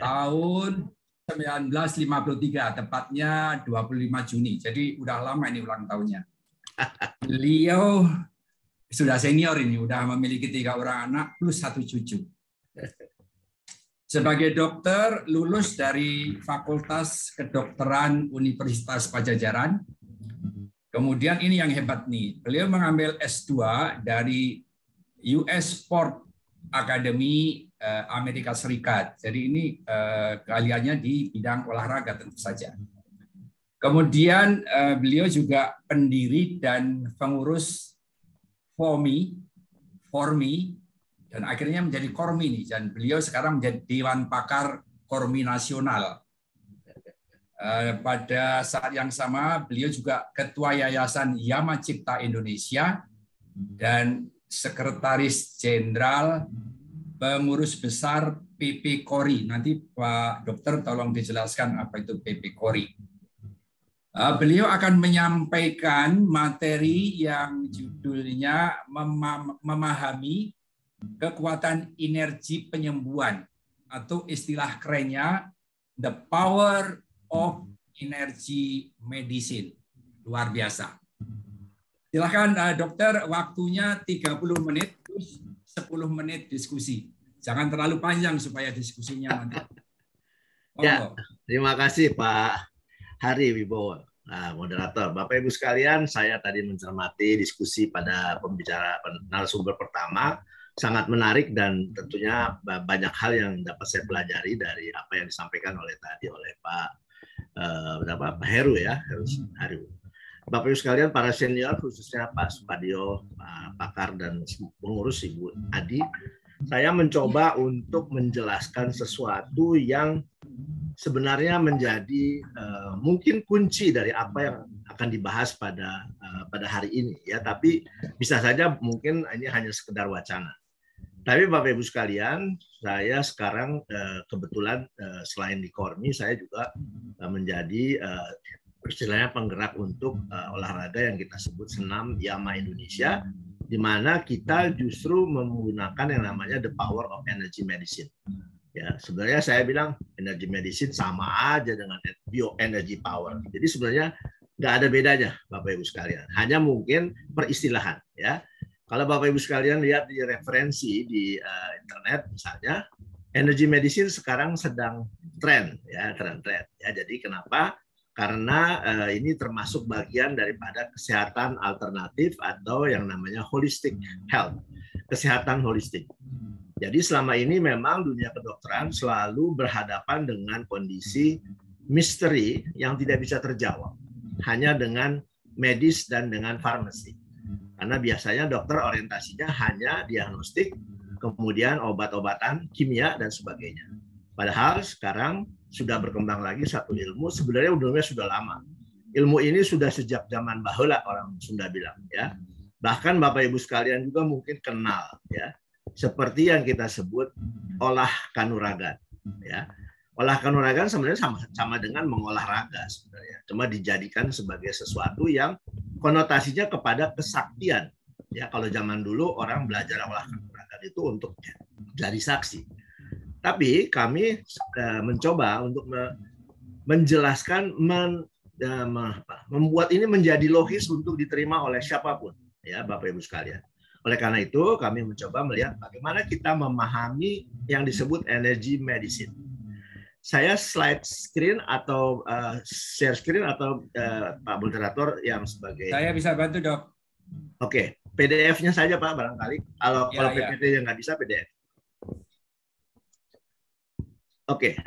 tahun 1953, tepatnya 25 Juni. Jadi udah lama ini ulang tahunnya. Beliau sudah senior ini, udah memiliki 3 orang anak plus 1 cucu. Sebagai dokter, lulus dari Fakultas Kedokteran Universitas Pajajaran. Kemudian ini yang hebat nih, beliau mengambil S2 dari US Sport Academy Amerika Serikat. Jadi ini keahliannya di bidang olahraga tentu saja. Kemudian beliau juga pendiri dan pengurus Formi, dan akhirnya menjadi Kormi nih. Dan beliau sekarang menjadi Dewan Pakar Kormi Nasional. Pada saat yang sama, beliau juga Ketua Yayasan Yama Cipta Indonesia dan Sekretaris Jenderal Pengurus Besar PP Kori. Nanti Pak Dokter tolong dijelaskan apa itu PP Kori. Beliau akan menyampaikan materi yang judulnya memahami kekuatan energi penyembuhan, atau istilah kerennya The Power of Energy Medicine. Luar biasa. Silakan dokter, waktunya 30 menit, terus 10 menit diskusi. Jangan terlalu panjang supaya diskusinya nanti. Ya, terima kasih Pak Hari Wibowo, moderator. Bapak Ibu sekalian, saya tadi mencermati diskusi pada pembicara narasumber pertama. Sangat menarik dan tentunya banyak hal yang dapat saya pelajari dari apa yang disampaikan oleh Pak Heru ya, Heru. Bapak Ibu sekalian, para senior khususnya Pak Supadio, Pak Pakar dan pengurus Ibu Adi, saya mencoba untuk menjelaskan sesuatu yang sebenarnya menjadi mungkin kunci dari apa yang akan dibahas pada hari ini ya, tapi bisa saja mungkin ini hanya sekedar wacana. Tapi Bapak Ibu sekalian, saya sekarang kebetulan selain di Kormi, saya juga menjadi istilahnya penggerak untuk olahraga yang kita sebut senam Yama Indonesia, di mana kita justru menggunakan yang namanya the power of energy medicine. Ya, sebenarnya saya bilang energy medicine sama aja dengan bioenergy power. Jadi sebenarnya nggak ada bedanya, Bapak Ibu sekalian. Hanya mungkin peristilahan, ya. Kalau Bapak Ibu sekalian lihat di referensi di internet misalnya, energy medicine sekarang sedang tren ya, tren. Ya, jadi kenapa? Karena ini termasuk bagian daripada kesehatan alternatif atau yang namanya holistic health, kesehatan holistik. Jadi selama ini memang dunia kedokteran selalu berhadapan dengan kondisi misteri yang tidak bisa terjawab, hanya dengan medis dan dengan farmasi. Karena biasanya dokter orientasinya hanya diagnostik, kemudian obat-obatan, kimia, dan sebagainya. Padahal sekarang sudah berkembang lagi satu ilmu, sebenarnya ilmunya sudah lama. Ilmu ini sudah sejak zaman bahula orang Sunda bilang. Ya. Bahkan Bapak Ibu sekalian juga mungkin kenal, ya, seperti yang kita sebut olah kanuragan. Ya. Olah kanuragan sebenarnya sama dengan mengolah raga sebenarnya. Cuma dijadikan sebagai sesuatu yang konotasinya kepada kesaktian. Ya, kalau zaman dulu orang belajar olah kanuragan itu untuk jadi saksi. Tapi kami mencoba untuk menjelaskan, membuat ini menjadi logis untuk diterima oleh siapapun, ya Bapak Ibu sekalian. Oleh karena itu kami mencoba melihat bagaimana kita memahami yang disebut energy medicine. Saya slide screen atau share screen atau Pak moderator yang sebagai. Saya bisa bantu dok. Oke, PDF-nya saja Pak barangkali. Kalau PPT-nya nggak bisa PDF. Oke,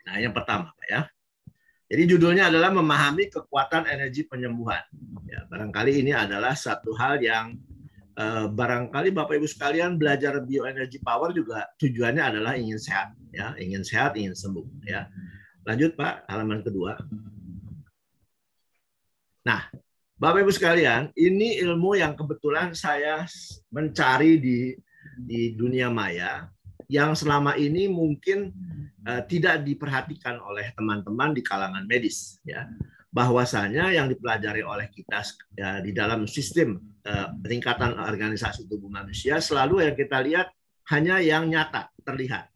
nah yang pertama Pak ya. Jadi judulnya adalah memahami kekuatan energi penyembuhan. Ya, barangkali ini adalah satu hal yang barangkali Bapak Ibu sekalian belajar bioenergy power juga tujuannya adalah ingin sehat, ya, ingin sehat, ingin sembuh. Ya, lanjut Pak, halaman kedua. Nah, Bapak Ibu sekalian, ini ilmu yang kebetulan saya mencari di dunia maya, yang selama ini mungkin tidak diperhatikan oleh teman-teman di kalangan medis, ya, bahwasanya yang dipelajari oleh kita ya, di dalam sistem peningkatan organisasi tubuh manusia selalu yang kita lihat hanya yang nyata terlihat,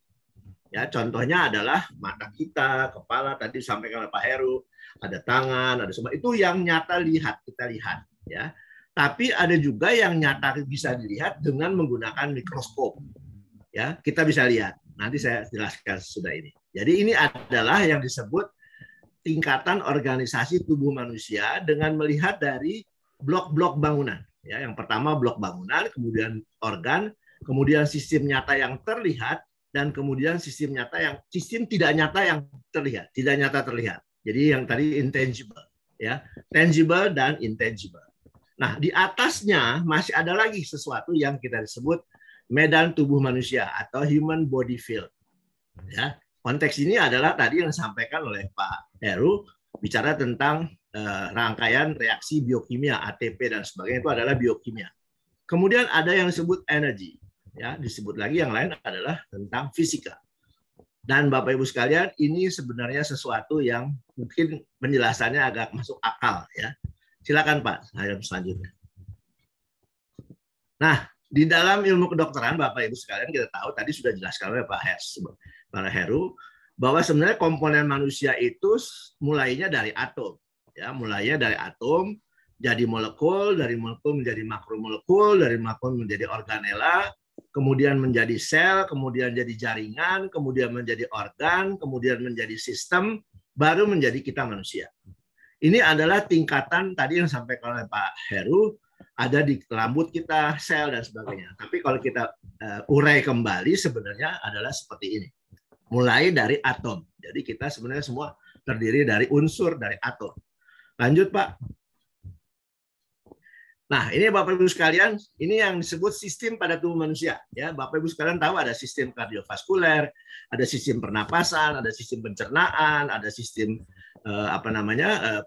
Ya, contohnya adalah mata kita, kepala tadi disampaikan oleh Pak Heru, ada tangan, ada semua itu yang nyata kita lihat ya. Tapi ada juga yang nyata bisa dilihat dengan menggunakan mikroskop. Ya, kita bisa lihat. Nanti saya jelaskan sesudah ini. Jadi ini adalah yang disebut tingkatan organisasi tubuh manusia dengan melihat dari blok-blok bangunan. Ya, yang pertama blok bangunan, kemudian organ, kemudian sistem nyata yang terlihat, dan kemudian sistem tidak nyata yang terlihat, tidak nyata terlihat. Jadi yang tadi intangible, ya, tangible dan intangible. Nah, di atasnya masih ada lagi sesuatu yang kita sebut medan tubuh manusia atau human body field. Ya, konteks ini adalah tadi yang disampaikan oleh Pak Heru bicara tentang rangkaian reaksi biokimia, ATP dan sebagainya itu adalah biokimia. Kemudian ada yang disebut energi. Ya, disebut lagi yang lain adalah tentang fisika. Dan Bapak Ibu sekalian, ini sebenarnya sesuatu yang mungkin penjelasannya agak masuk akal ya. Silakan Pak, slide selanjutnya. Nah, di dalam ilmu kedokteran Bapak Ibu sekalian kita tahu tadi sudah dijelaskan oleh Pak Heru bahwa sebenarnya komponen manusia itu mulainya dari atom. Ya, mulainya dari atom jadi molekul, dari molekul menjadi makromolekul, dari makro menjadi organela, kemudian menjadi sel, kemudian jadi jaringan, kemudian menjadi organ, kemudian menjadi sistem, baru menjadi kita manusia. Ini adalah tingkatan tadi yang disampaikan oleh Pak Heru, ada di rambut kita, sel, dan sebagainya. Tapi kalau kita urai kembali sebenarnya adalah seperti ini. Mulai dari atom. Jadi kita sebenarnya semua terdiri dari unsur dari atom. Lanjut Pak. Nah, ini Bapak Ibu sekalian, ini yang disebut sistem pada tubuh manusia. Ya, Bapak Ibu sekalian tahu ada sistem kardiovaskuler, ada sistem pernapasan, ada sistem pencernaan, ada sistem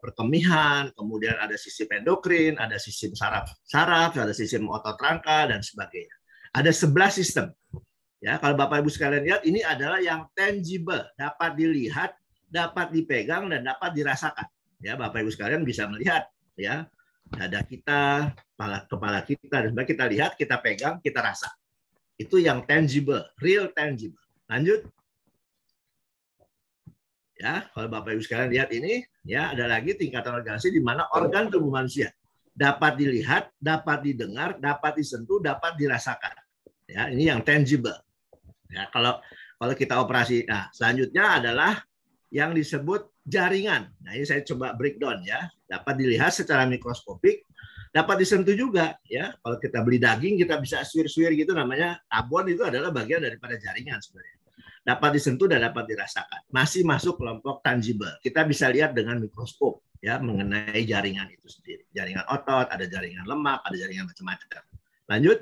perkemihan, kemudian ada sistem endokrin, ada sistem saraf, ada sistem otot rangka dan sebagainya. Ada 11 sistem. Ya, kalau Bapak Ibu sekalian lihat, ini adalah yang tangible, dapat dilihat, dapat dipegang dan dapat dirasakan. Ya, Bapak Ibu sekalian bisa melihat, ya. Dada kita, kepala kita, dan kita lihat, kita pegang, kita rasa. Itu yang tangible, real tangible. Lanjut. Ya, kalau Bapak Ibu sekalian lihat ini, ya ada lagi tingkatan organisasi di mana organ tubuh manusia dapat dilihat, dapat didengar, dapat disentuh, dapat dirasakan. Ya, ini yang tangible. Ya, kalau kita operasi, nah selanjutnya adalah yang disebut jaringan. Nah, ini saya coba breakdown ya. Dapat dilihat secara mikroskopik, dapat disentuh juga ya. Kalau kita beli daging kita bisa suir-suir gitu, namanya abon, itu adalah bagian daripada jaringan sebenarnya. Dapat disentuh dan dapat dirasakan. Masih masuk kelompok tangible. Kita bisa lihat dengan mikroskop ya mengenai jaringan itu sendiri. Jaringan otot, ada jaringan lemak, ada jaringan macam-macam. Lanjut.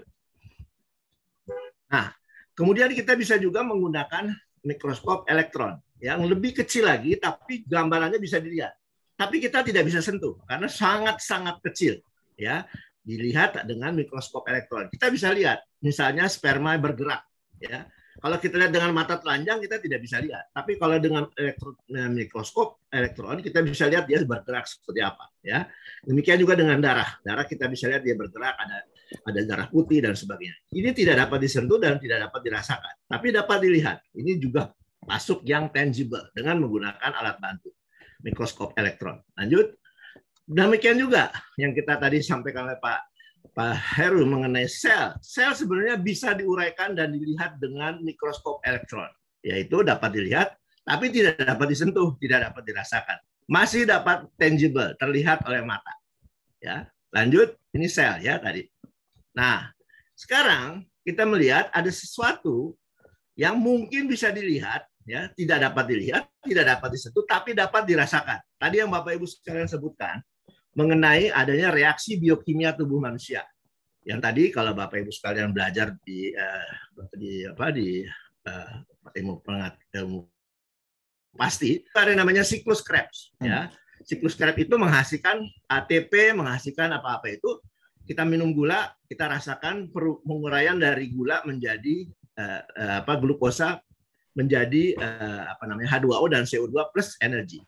Nah, kemudian kita bisa juga menggunakan mikroskop elektron yang lebih kecil lagi, tapi gambarannya bisa dilihat. Tapi kita tidak bisa sentuh karena sangat-sangat kecil. Ya, dilihat dengan mikroskop elektron. Kita bisa lihat, misalnya sperma bergerak. Ya, kalau kita lihat dengan mata telanjang kita tidak bisa lihat. Tapi kalau dengan mikroskop elektron kita bisa lihat dia bergerak seperti apa. Ya, demikian juga dengan darah. Darah kita bisa lihat dia bergerak, ada darah putih dan sebagainya. Ini tidak dapat disentuh dan tidak dapat dirasakan, tapi dapat dilihat. Ini juga masuk yang tangible dengan menggunakan alat bantu mikroskop elektron. Lanjut. Demikian juga yang kita tadi sampaikan oleh Pak Heru mengenai sel. Sel sebenarnya bisa diuraikan dan dilihat dengan mikroskop elektron, yaitu dapat dilihat tapi tidak dapat disentuh, tidak dapat dirasakan. Masih dapat tangible, terlihat oleh mata. Ya, lanjut. Ini sel ya tadi. Nah, sekarang kita melihat ada sesuatu yang mungkin bisa dilihat, ya, tidak dapat dilihat, tidak dapat disentuh, tapi dapat dirasakan. Tadi yang Bapak Ibu sekalian sebutkan mengenai adanya reaksi biokimia tubuh manusia. Yang tadi kalau Bapak Ibu sekalian belajar di ilmu pasti ada yang namanya siklus Krebs. Ya, siklus Krebs itu menghasilkan ATP, menghasilkan apa-apa itu. Kita minum gula, kita rasakan penguraian dari gula menjadi glukosa menjadi H2O dan CO2 plus energi.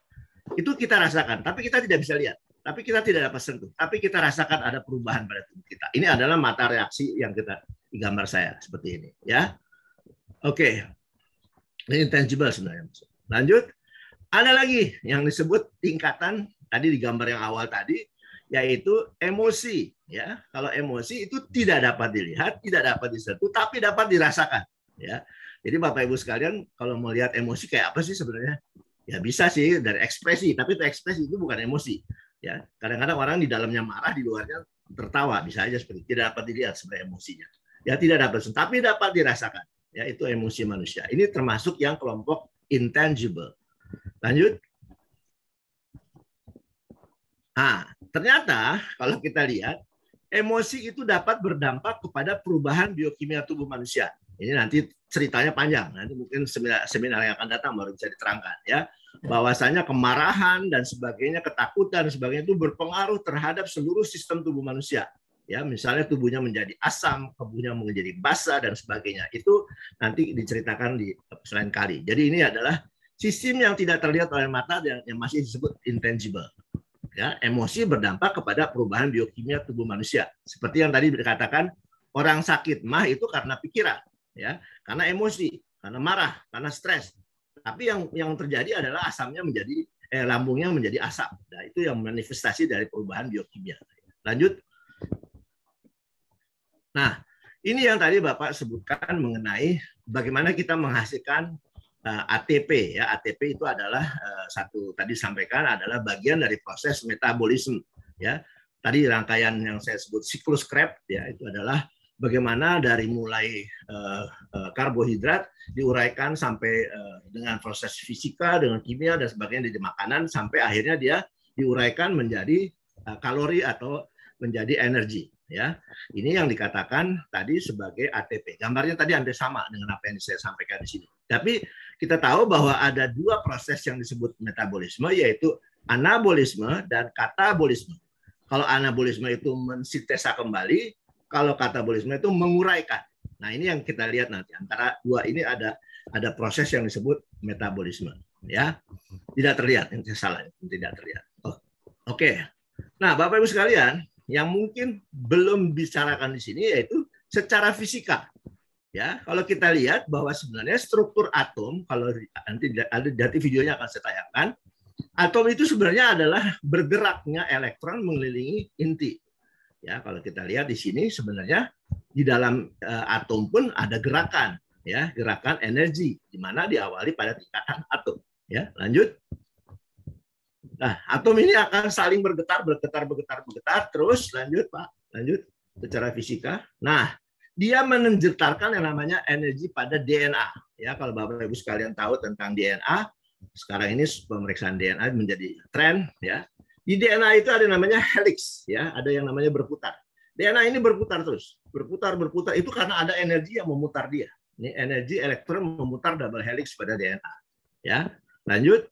Itu kita rasakan, tapi kita tidak bisa lihat, tapi kita tidak dapat sentuh, tapi kita rasakan ada perubahan pada tubuh kita. Ini adalah mata reaksi yang kita di gambar saya seperti ini, ya. Oke. Ini intangible sebenarnya. Lanjut, ada lagi yang disebut tingkatan tadi di gambar yang awal tadi, yaitu emosi. Ya, kalau emosi itu tidak dapat dilihat, tidak dapat disentuh, tapi dapat dirasakan. Ya, jadi Bapak Ibu sekalian, kalau mau lihat emosi kayak apa sih sebenarnya? Ya bisa sih dari ekspresi, tapi itu ekspresi itu bukan emosi. Ya, kadang-kadang orang di dalamnya marah, di luarnya tertawa, bisa aja seperti itu. Tidak dapat dilihat sebenarnya emosinya. Ya tidak dapat, tapi dapat dirasakan. Ya itu emosi manusia. Ini termasuk yang kelompok intangible. Lanjut. Nah, ternyata kalau kita lihat emosi itu dapat berdampak kepada perubahan biokimia tubuh manusia. Ini nanti ceritanya panjang. Nanti mungkin seminar yang akan datang baru bisa diterangkan ya. Bahwasanya kemarahan dan sebagainya, ketakutan dan sebagainya itu berpengaruh terhadap seluruh sistem tubuh manusia. Ya, misalnya tubuhnya menjadi asam, tubuhnya menjadi basah dan sebagainya. Itu nanti diceritakan di selain kali. Jadi ini adalah sistem yang tidak terlihat oleh mata dan yang masih disebut intangible. Ya, emosi berdampak kepada perubahan biokimia tubuh manusia. Seperti yang tadi dikatakan, orang sakit mah itu karena pikiran, ya, karena emosi, karena marah, karena stres. Tapi yang terjadi adalah asamnya menjadi lambungnya menjadi asam. Nah, itu yang manifestasi dari perubahan biokimia. Lanjut. Nah, ini yang tadi Bapak sebutkan mengenai bagaimana kita menghasilkan ATP. Ya, ATP itu adalah satu tadi sampaikan adalah bagian dari proses metabolisme. Ya, tadi rangkaian yang saya sebut siklus Krebs ya itu adalah bagaimana dari mulai karbohidrat diuraikan sampai dengan proses fisika, dengan kimia dan sebagainya di makanan sampai akhirnya dia diuraikan menjadi kalori atau menjadi energi. Ya, ini yang dikatakan tadi sebagai ATP. Gambarnya tadi hampir sama dengan apa yang saya sampaikan di sini. Tapi kita tahu bahwa ada dua proses yang disebut metabolisme, yaitu anabolisme dan katabolisme. Kalau anabolisme itu mensintesa kembali, kalau katabolisme itu menguraikan. Nah, ini yang kita lihat nanti antara dua ini ada proses yang disebut metabolisme. Ya, tidak terlihat, yang salah, tidak terlihat. Oh, oke. Nah, Bapak Ibu sekalian, yang mungkin belum bicarakan di sini yaitu secara fisika. Ya, kalau kita lihat bahwa sebenarnya struktur atom, kalau nanti ada videonya akan saya tayangkan, atom itu sebenarnya adalah bergeraknya elektron mengelilingi inti. Ya, kalau kita lihat di sini sebenarnya di dalam atom pun ada gerakan, ya, gerakan energi, di mana diawali pada tingkatan atom. Ya, lanjut. Nah, atom ini akan saling bergetar, terus lanjut Pak, lanjut secara fisika. Nah, dia menjetarkan yang namanya energi pada DNA. Ya, kalau Bapak Ibu sekalian tahu tentang DNA, sekarang ini pemeriksaan DNA menjadi tren. Ya, di DNA itu ada yang namanya helix, ya, ada yang namanya berputar. DNA ini berputar terus, berputar. Itu karena ada energi yang memutar dia. Ini energi elektron memutar double helix pada DNA. Ya, lanjut.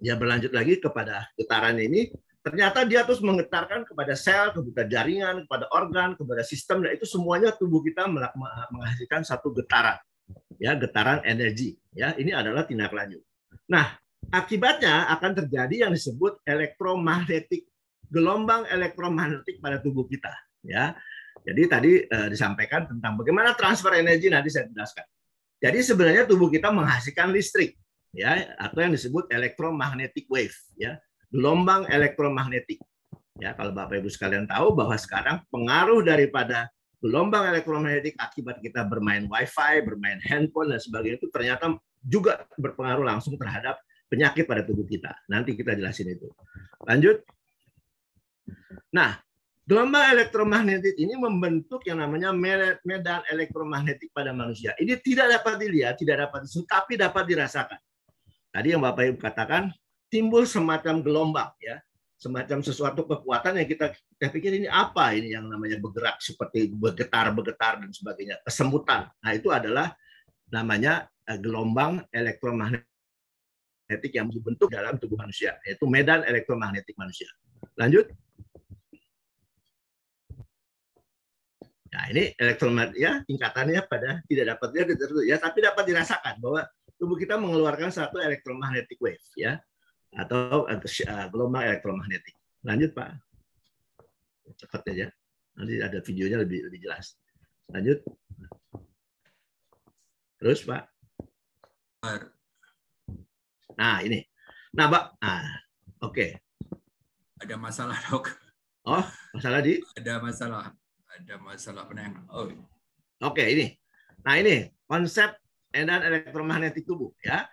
Dia berlanjut lagi kepada getaran ini, ternyata dia terus menggetarkan kepada sel, kepada jaringan, kepada organ, kepada sistem, dan itu semuanya tubuh kita menghasilkan satu getaran, ya, getaran energi. Ya, ini adalah tindak lanjut. Nah, akibatnya akan terjadi yang disebut elektromagnetik, gelombang elektromagnetik pada tubuh kita. Ya, jadi tadi disampaikan tentang bagaimana transfer energi, nanti saya jelaskan. Jadi sebenarnya tubuh kita menghasilkan listrik, ya, atau yang disebut electromagnetic wave, ya, gelombang elektromagnetik. Ya, kalau Bapak Ibu sekalian tahu bahwa sekarang pengaruh daripada gelombang elektromagnetik akibat kita bermain wifi, bermain handphone dan sebagainya itu ternyata juga berpengaruh langsung terhadap penyakit pada tubuh kita. Nanti kita jelasin itu. Lanjut. Nah, gelombang elektromagnetik ini membentuk yang namanya medan elektromagnetik pada manusia. Ini tidak dapat dilihat, tidak dapat disentuh, tapi dapat dirasakan. Tadi yang Bapak Ibu katakan, timbul semacam gelombang, ya, semacam sesuatu kekuatan yang kita pikir ini apa, ini yang namanya bergerak seperti bergetar dan sebagainya, kesemutan. Nah, itu adalah namanya gelombang elektromagnetik yang dibentuk dalam tubuh manusia, yaitu medan elektromagnetik manusia. Lanjut. Nah, ini elektromagnetik, ya, tingkatannya pada tidak dapat dilihat, ya, tapi dapat dirasakan bahwa tubuh kita mengeluarkan satu elektromagnetic wave, ya, atau gelombang elektromagnetik. Lanjut Pak, cepat aja, nanti ada videonya lebih jelas. Lanjut, terus Pak. Nah, ini. Nah, Pak. Nah, oke. Ada masalah, Dok. Oh, masalah di? Ada masalah penayangan. Oh. Oke, ini. Nah, ini konsep medan elektromagnetik tubuh, ya.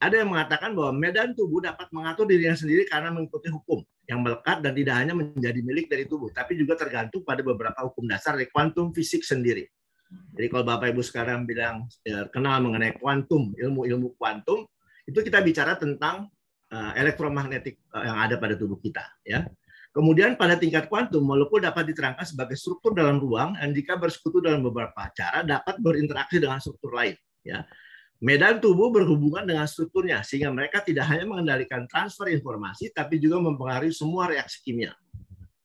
Ada yang mengatakan bahwa medan tubuh dapat mengatur dirinya sendiri karena mengikuti hukum yang melekat dan tidak hanya menjadi milik dari tubuh, tapi juga tergantung pada beberapa hukum dasar dari kuantum fisik sendiri. Jadi kalau Bapak Ibu sekarang bilang kenal mengenai kuantum, ilmu kuantum, itu kita bicara tentang elektromagnetik yang ada pada tubuh kita, ya. Kemudian pada tingkat kuantum, molekul dapat diterangkan sebagai struktur dalam ruang dan jika bersekutu dalam beberapa cara dapat berinteraksi dengan struktur lain, ya. Medan tubuh berhubungan dengan strukturnya sehingga mereka tidak hanya mengendalikan transfer informasi tapi juga mempengaruhi semua reaksi kimia.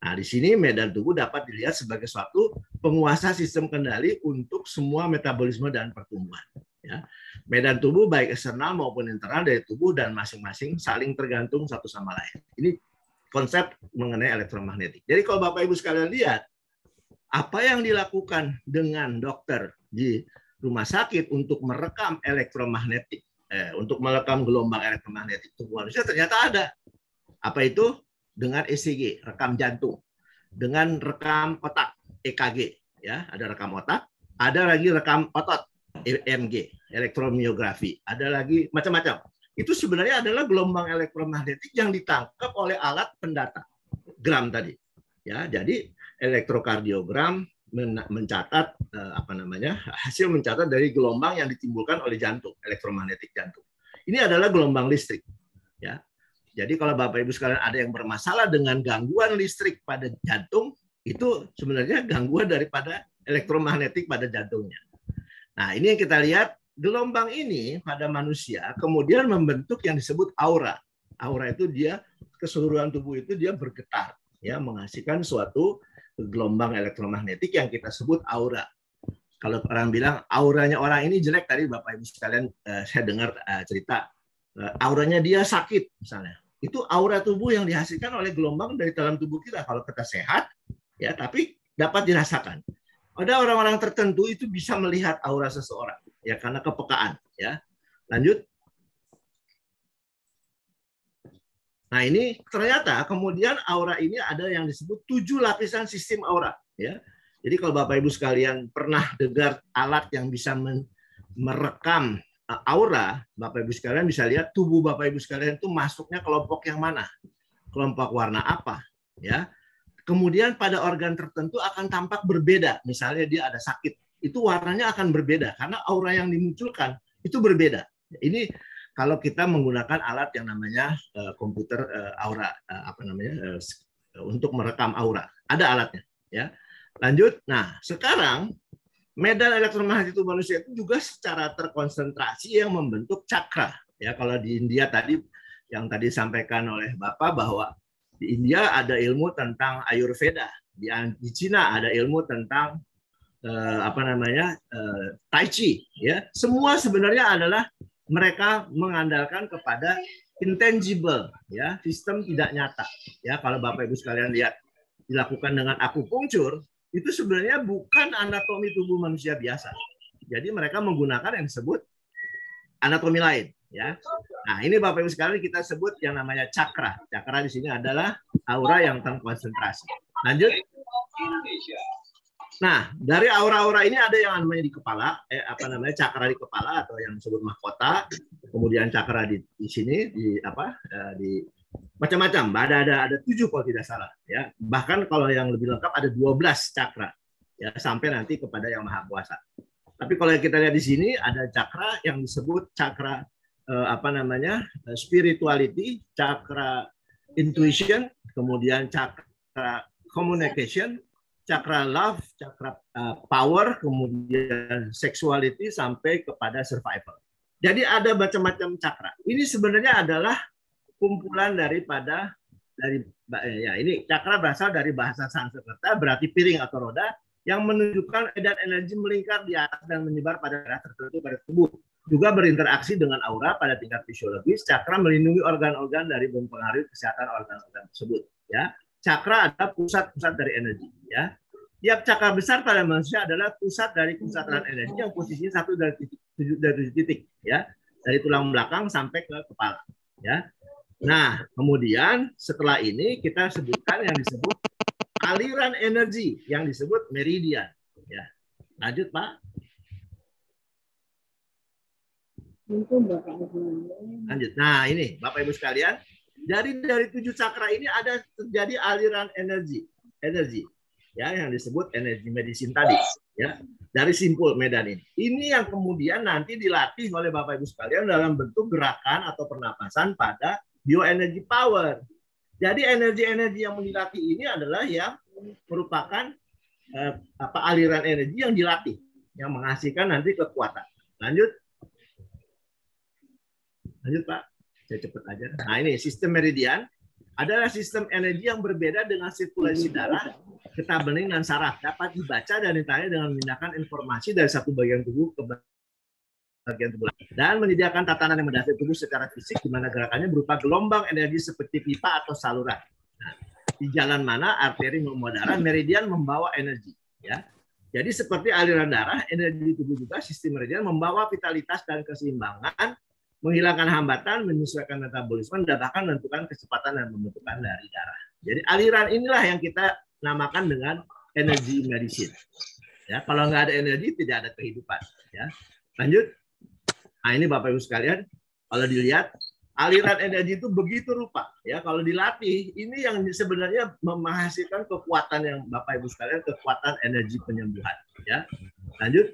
Nah, di sini medan tubuh dapat dilihat sebagai suatu penguasa sistem kendali untuk semua metabolisme dan pertumbuhan, ya. Medan tubuh baik eksternal maupun internal dari tubuh dan masing-masing saling tergantung satu sama lain. Ini konsep mengenai elektromagnetik. Jadi kalau Bapak Ibu sekalian lihat apa yang dilakukan dengan dokter di rumah sakit untuk merekam elektromagnetik, untuk merekam gelombang elektromagnetik tubuh manusia ternyata ada. Apa itu? Dengan ECG, rekam jantung, dengan rekam otak, EKG, ya, ada rekam otak, ada lagi rekam otot, EMG, elektromiografi, ada lagi macam-macam. Itu sebenarnya adalah gelombang elektromagnetik yang ditangkap oleh alat pendata, gram tadi, ya. Jadi elektrokardiogram mencatat hasil mencatat dari gelombang yang ditimbulkan oleh jantung, elektromagnetik jantung. Ini adalah gelombang listrik, ya. Jadi kalau Bapak Ibu sekalian ada yang bermasalah dengan gangguan listrik pada jantung, itu sebenarnya gangguan daripada elektromagnetik pada jantungnya. Nah, ini yang kita lihat, gelombang ini pada manusia kemudian membentuk yang disebut aura. Aura itu dia keseluruhan tubuh itu dia bergetar, ya, menghasilkan suatu gelombang elektromagnetik yang kita sebut aura. Kalau orang bilang auranya orang ini jelek, tadi Bapak Ibu sekalian saya dengar cerita auranya dia sakit misalnya. Itu aura tubuh yang dihasilkan oleh gelombang dari dalam tubuh kita. Kalau kita sehat, ya, tapi dapat dirasakan. Ada orang-orang tertentu itu bisa melihat aura seseorang, ya, karena kepekaan, ya. Lanjut. Nah, ini ternyata kemudian aura ini ada yang disebut 7 lapisan sistem aura, ya. Jadi kalau Bapak Ibu sekalian pernah dengar alat yang bisa merekam aura, Bapak Ibu sekalian bisa lihat tubuh Bapak Ibu sekalian itu masuknya kelompok yang mana, kelompok warna apa, ya. Kemudian pada organ tertentu akan tampak berbeda. Misalnya dia ada sakit, itu warnanya akan berbeda karena aura yang dimunculkan itu berbeda. Ini kalau kita menggunakan alat yang namanya komputer aura, untuk merekam aura, ada alatnya, ya. Lanjut. Nah, sekarang medan elektromagnetik tubuh manusia itu juga secara terkonsentrasi yang membentuk cakra, ya. Kalau di India tadi yang tadi disampaikan oleh Bapak bahwa di India ada ilmu tentang Ayurveda, di Cina ada ilmu tentang Tai Chi, ya. Semua sebenarnya adalah mereka mengandalkan kepada intangible, ya, sistem tidak nyata, ya. Kalau Bapak Ibu sekalian lihat dilakukan dengan akupunktur, itu sebenarnya bukan anatomi tubuh manusia biasa. Jadi mereka menggunakan yang disebut anatomi lain, ya. Nah, ini Bapak Ibu sekalian kita sebut yang namanya cakra. Cakra di sini adalah aura yang terkonsentrasi. Lanjut. Nah, dari aura-aura ini ada yang namanya di kepala, cakra di kepala atau yang disebut mahkota. Kemudian cakra di sini di macam-macam. Ada 7 kalau tidak salah, ya. Bahkan kalau yang lebih lengkap ada 12 cakra, ya, sampai nanti kepada yang Maha Kuasa. Tapi kalau kita lihat di sini ada cakra yang disebut cakra spirituality, cakra intuition, kemudian cakra communication, cakra love, cakra power, kemudian sexuality sampai kepada survival. Jadi ada macam-macam cakra. Ini sebenarnya adalah kumpulan ini cakra berasal dari bahasa Sanskerta, berarti piring atau roda yang menunjukkan medan energi melingkar di atas dan menyebar pada daerah tertentu pada tubuh. Juga berinteraksi dengan aura pada tingkat fisiologis. Cakra melindungi organ-organ dari mempengaruhi kesehatan organ-organ tersebut, ya. Cakra adalah pusat-pusat dari energi, ya. Tiap cakra besar pada manusia adalah pusat dari pusatan energi yang posisinya satu dari tujuh titik, ya, dari tulang belakang sampai ke kepala, ya. Nah, kemudian setelah ini kita sebutkan yang disebut aliran energi yang disebut meridian, ya. Lanjut, Pak. Lanjut. Nah, ini Bapak Ibu sekalian, dari 7 cakra ini ada terjadi aliran energi, ya, yang disebut energi medicine tadi, ya, dari simpul medan ini. Ini yang kemudian nanti dilatih oleh Bapak Ibu sekalian dalam bentuk gerakan atau pernapasan pada bioenergy power. Jadi energi-energi yang dilatih ini adalah yang merupakan aliran energi yang dilatih, yang menghasilkan nanti kekuatan. Lanjut. Lanjut, Pak. Saya cepat aja. Nah, ini sistem meridian adalah sistem energi yang berbeda dengan sirkulasi darah, getah bening, dan saraf. Dapat dibaca dan ditanya dengan memindahkan informasi dari satu bagian tubuh ke bagian tubuh lain. Dan menyediakan tatanan yang mendasari tubuh secara fisik, di mana gerakannya berupa gelombang energi seperti pipa atau saluran. Nah, di jalan mana arteri membawa darah, meridian membawa energi. Ya. Jadi seperti aliran darah, energi tubuh juga sistem meridian membawa vitalitas dan keseimbangan, menghilangkan hambatan, menyesuaikan metabolisme, dan bahkan menentukan kecepatan dan pembentukan dari darah. Jadi aliran inilah yang kita namakan dengan energi medicine. Ya, kalau nggak ada energi, tidak ada kehidupan. Ya. Lanjut. Nah, ini Bapak Ibu sekalian, kalau dilihat aliran energi itu begitu rupa. Ya, kalau dilatih, ini yang sebenarnya menghasilkan kekuatan yang Bapak Ibu sekalian, kekuatan energi penyembuhan. Ya. Lanjut.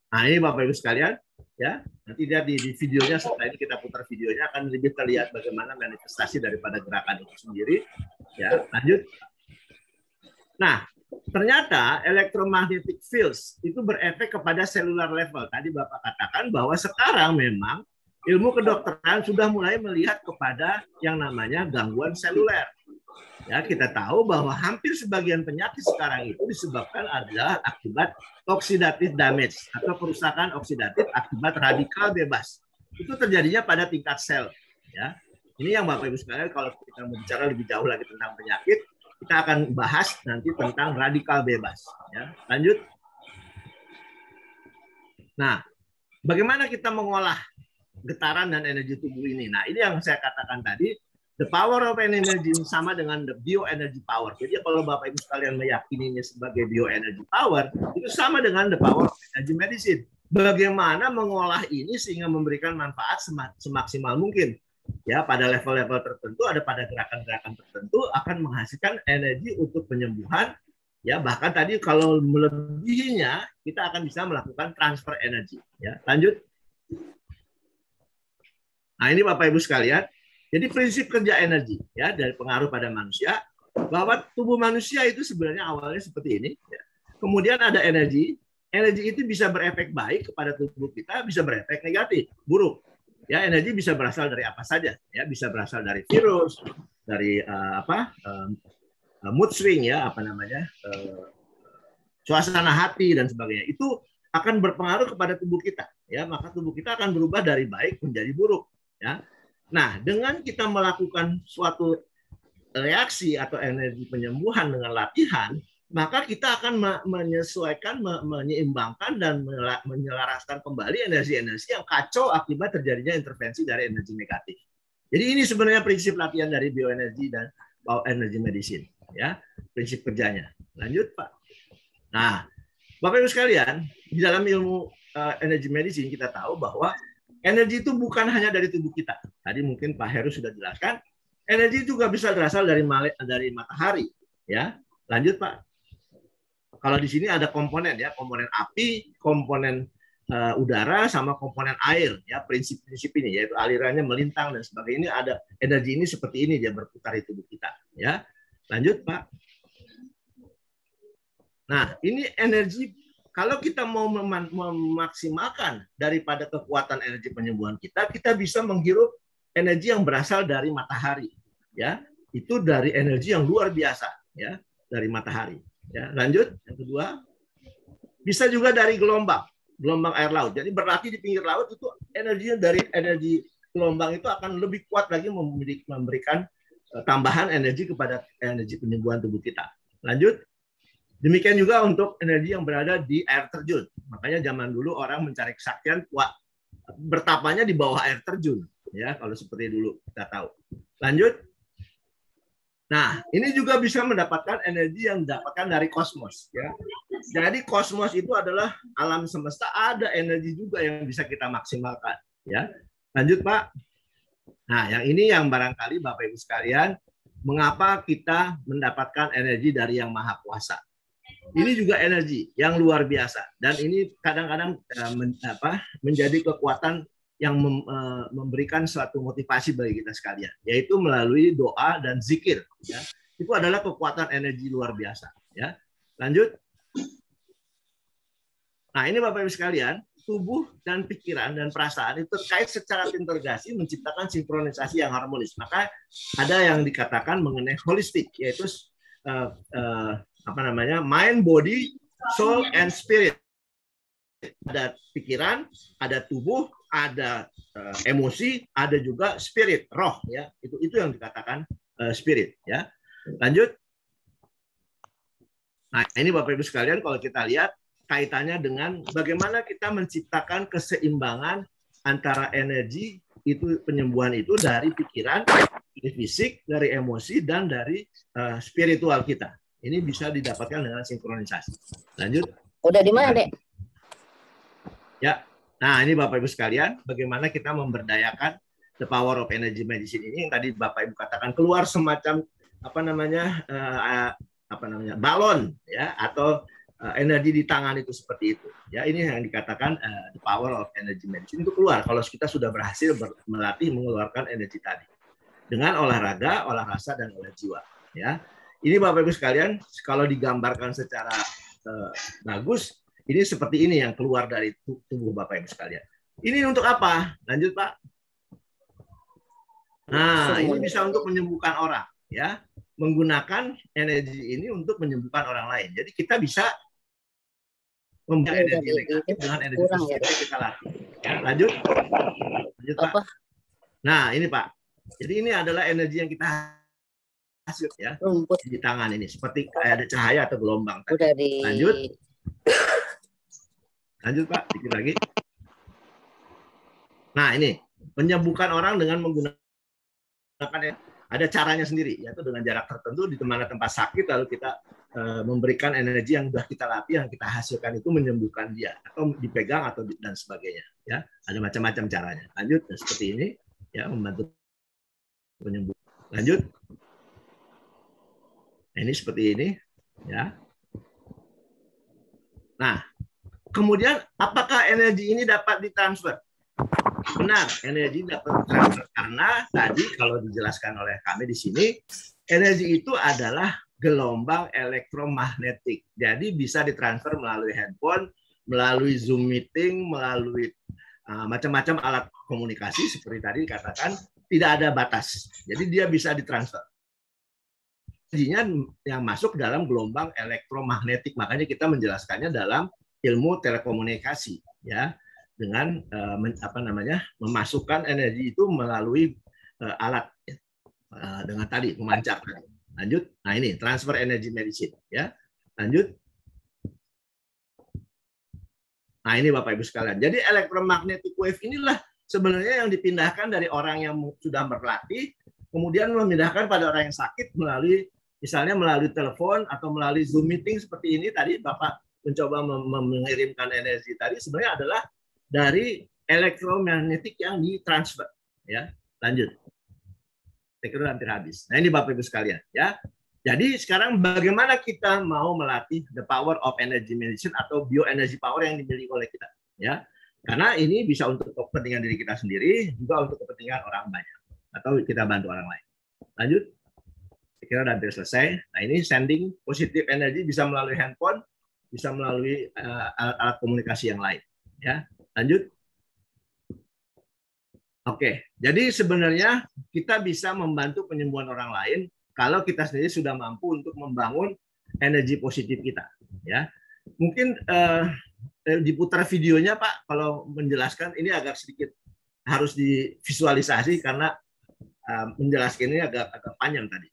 Nah, ini Bapak Ibu sekalian, ya, nanti lihat di videonya, setelah ini kita putar videonya akan lebih terlihat bagaimana manifestasi daripada gerakan itu sendiri. Ya, lanjut. Nah, ternyata electromagnetic fields itu berefek kepada cellular level. Tadi Bapak katakan bahwa sekarang memang ilmu kedokteran sudah mulai melihat kepada yang namanya gangguan seluler. Ya, kita tahu bahwa hampir sebagian penyakit sekarang itu disebabkan adalah akibat oxidative damage atau kerusakan oksidatif akibat radikal bebas. Itu terjadinya pada tingkat sel. Ya, ini yang Bapak Ibu sekalian, kalau kita mau bicara lebih jauh lagi tentang penyakit, kita akan bahas nanti tentang radikal bebas. Ya, lanjut. Nah, bagaimana kita mengolah getaran dan energi tubuh ini? Nah, ini yang saya katakan tadi. The power of energy sama dengan the bioenergy power. Jadi kalau Bapak Ibu sekalian meyakininya sebagai bioenergy power, itu sama dengan the power of energy medicine. Bagaimana mengolah ini sehingga memberikan manfaat semaksimal mungkin. Ya, pada level-level tertentu, ada pada gerakan-gerakan tertentu akan menghasilkan energi untuk penyembuhan. Ya, bahkan tadi kalau melebihinya, kita akan bisa melakukan transfer energi. Ya, lanjut. Nah, ini Bapak Ibu sekalian. Jadi prinsip kerja energi, ya, dari pengaruh pada manusia, bahwa tubuh manusia itu sebenarnya awalnya seperti ini. Ya. Kemudian ada energi itu bisa berefek baik kepada tubuh kita, bisa berefek negatif, buruk. Ya, energi bisa berasal dari apa saja, ya, bisa berasal dari virus, dari mood swing, ya, suasana hati dan sebagainya. Itu akan berpengaruh kepada tubuh kita, ya, maka tubuh kita akan berubah dari baik menjadi buruk, ya. Nah, dengan kita melakukan suatu reaksi atau energi penyembuhan dengan latihan, maka kita akan menyesuaikan, menyeimbangkan, dan menyelaraskan kembali energi-energi yang kacau akibat terjadinya intervensi dari energi negatif. Jadi ini sebenarnya prinsip latihan dari bioenergi dan energy medicine. Ya, prinsip kerjanya. Lanjut, Pak. Nah, Bapak Ibu sekalian, di dalam ilmu energy medicine kita tahu bahwa energi itu bukan hanya dari tubuh kita. Tadi mungkin Pak Heru sudah jelaskan, energi juga bisa berasal dari matahari. Ya, lanjut Pak. Kalau di sini ada komponen, ya, komponen api, komponen udara, sama komponen air. Ya, prinsip-prinsip ini, yaitu alirannya melintang dan sebagainya. Ini ada energi ini seperti ini dia berputar di tubuh kita. Ya, lanjut Pak. Nah, ini energi. Kalau kita mau memaksimalkan daripada kekuatan energi penyembuhan kita, kita bisa menghirup energi yang berasal dari matahari. Ya, itu dari energi yang luar biasa, ya, dari matahari. Ya, lanjut yang kedua, bisa juga dari gelombang air laut. Jadi berlatih di pinggir laut itu energinya dari energi gelombang itu akan lebih kuat lagi memberikan tambahan energi kepada energi penyembuhan tubuh kita. Lanjut. Demikian juga untuk energi yang berada di air terjun. Makanya zaman dulu orang mencari kesaktian, bertapanya di bawah air terjun. Ya, kalau seperti dulu kita tahu. Lanjut. Nah, ini juga bisa mendapatkan energi yang didapatkan dari kosmos. Ya. Jadi kosmos itu adalah alam semesta, ada energi juga yang bisa kita maksimalkan. Ya. Lanjut, Pak. Nah, yang ini yang barangkali Bapak Ibu sekalian, mengapa kita mendapatkan energi dari Yang Maha Kuasa. Ini juga energi yang luar biasa. Dan ini kadang-kadang menjadi kekuatan yang memberikan suatu motivasi bagi kita sekalian, yaitu melalui doa dan zikir. Ya. Itu adalah kekuatan energi luar biasa. Ya. Lanjut. Nah, ini Bapak Ibu sekalian, tubuh dan pikiran dan perasaan itu terkait secara integrasi menciptakan sinkronisasi yang harmonis. Maka ada yang dikatakan mengenai holistik, yaitu mind, body, soul, and spirit. Ada pikiran, ada tubuh, ada emosi, ada juga spirit, roh. Ya, itu yang dikatakan spirit. Ya, lanjut. Nah, ini Bapak Ibu sekalian, kalau kita lihat kaitannya dengan bagaimana kita menciptakan keseimbangan antara energi itu penyembuhan itu dari pikiran, dari fisik, dari emosi, dan dari spiritual kita. Ini bisa didapatkan dengan sinkronisasi. Lanjut. Udah di mana, Dek? Ya. Nah, ini Bapak Ibu sekalian, bagaimana kita memberdayakan the power of energy medicine ini yang tadi Bapak Ibu katakan keluar semacam balon ya atau energi di tangan itu seperti itu. Ya, ini yang dikatakan the power of energy medicine itu keluar kalau kita sudah berhasil melatih mengeluarkan energi tadi dengan olahraga, olah rasa dan olah jiwa. Ya, ini Bapak Ibu sekalian, kalau digambarkan secara bagus, ini seperti ini yang keluar dari tubuh Bapak Ibu sekalian. Ini untuk apa? Lanjut, Pak. Nah, ini bisa untuk menyembuhkan orang, ya. Menggunakan energi ini untuk menyembuhkan orang lain. Jadi kita bisa membawa energi negatif dengan energi positif yang kita latih. Ya, lanjut. Lanjut, Pak. Nah, ini, Pak. Jadi ini adalah energi yang kita hasil ya di tangan ini. Seperti kayak ada cahaya atau gelombang. Lanjut. Lanjut, Pak. Dikit lagi. Nah, ini menyembuhkan orang dengan menggunakan ada caranya sendiri, yaitu dengan jarak tertentu di mana tempat sakit, lalu kita memberikan energi yang sudah kita latih, yang kita hasilkan itu menyembuhkan dia, atau dipegang atau dan sebagainya. Ya, ada macam-macam caranya. Lanjut, seperti ini, ya membantu penyembuh. Lanjut. Ini seperti ini, ya. Nah, kemudian apakah energi ini dapat ditransfer? Benar, energi dapat ditransfer karena tadi kalau dijelaskan oleh kami di sini, energi itu adalah gelombang elektromagnetik. Jadi bisa ditransfer melalui handphone, melalui Zoom meeting, melalui macam-macam alat komunikasi seperti tadi dikatakan, tidak ada batas. Jadi dia bisa ditransfer. Energinya yang masuk dalam gelombang elektromagnetik, makanya kita menjelaskannya dalam ilmu telekomunikasi, ya, dengan memasukkan energi itu melalui alat dengan tadi memancarkan. Lanjut. Nah, ini transfer energy medicine, ya. Lanjut. Nah, ini Bapak Ibu sekalian. Jadi electromagnetic wave inilah sebenarnya yang dipindahkan dari orang yang sudah berlatih kemudian memindahkan pada orang yang sakit melalui misalnya melalui telepon atau melalui Zoom meeting seperti ini tadi Bapak mencoba mengirimkan energi tadi sebenarnya adalah dari elektromagnetik yang ditransfer, ya. Lanjut. Saya kira hampir habis. Nah, ini Bapak Ibu sekalian, ya. Jadi sekarang bagaimana kita mau melatih the power of energy medicine atau bioenergy power yang dimiliki oleh kita, ya. Karena ini bisa untuk kepentingan diri kita sendiri, juga untuk kepentingan orang banyak atau kita bantu orang lain. Lanjut. Saya kira sudah hampir selesai. Nah, ini sending positive energy bisa melalui handphone, bisa melalui alat komunikasi yang lain, ya. Lanjut. Oke, jadi sebenarnya kita bisa membantu penyembuhan orang lain kalau kita sendiri sudah mampu untuk membangun energi positif kita, ya. Mungkin diputar videonya, Pak, kalau menjelaskan ini agak sedikit harus divisualisasi karena menjelaskan ini agak panjang tadi.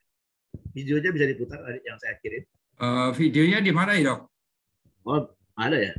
Videonya bisa diputar tadi yang saya kirim. Videonya di mana ya, Dok? Oh, ada ya?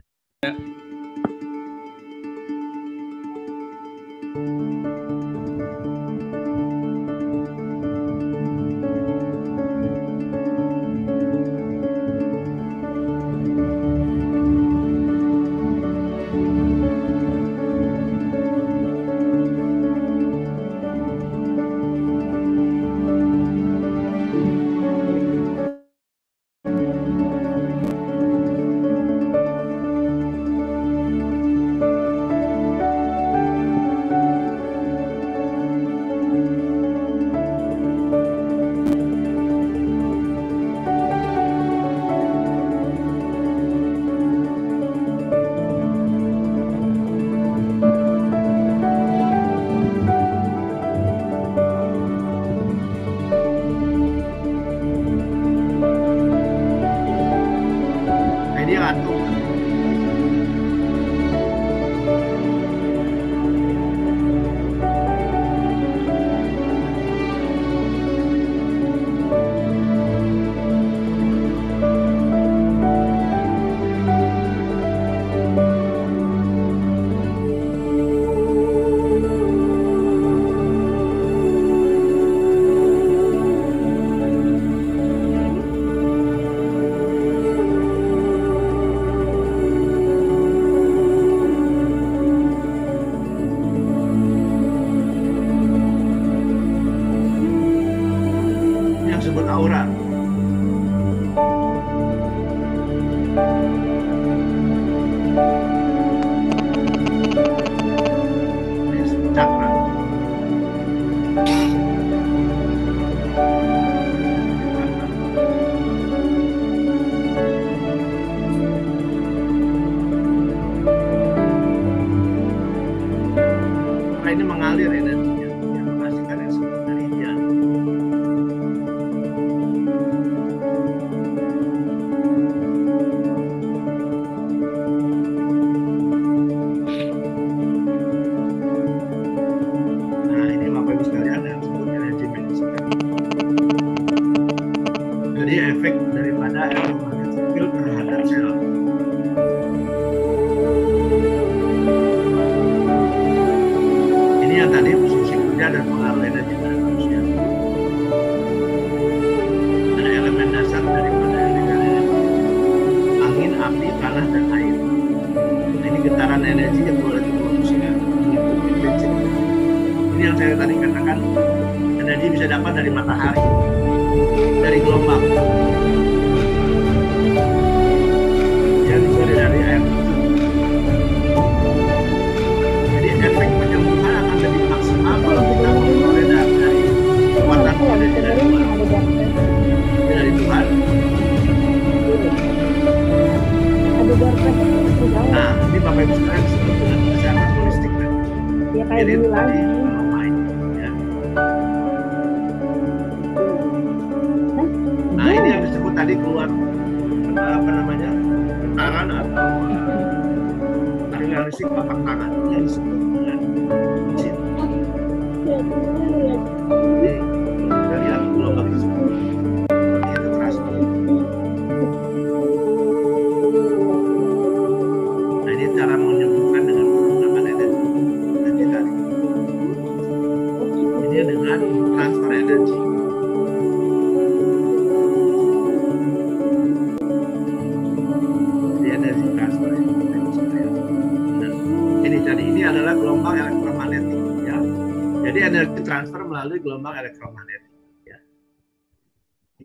Gelombang elektromagnetik. Ya.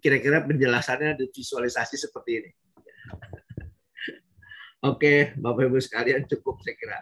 Kira-kira penjelasannya di visualisasi seperti ini. Oke, Bapak Ibu sekalian cukup saya kira.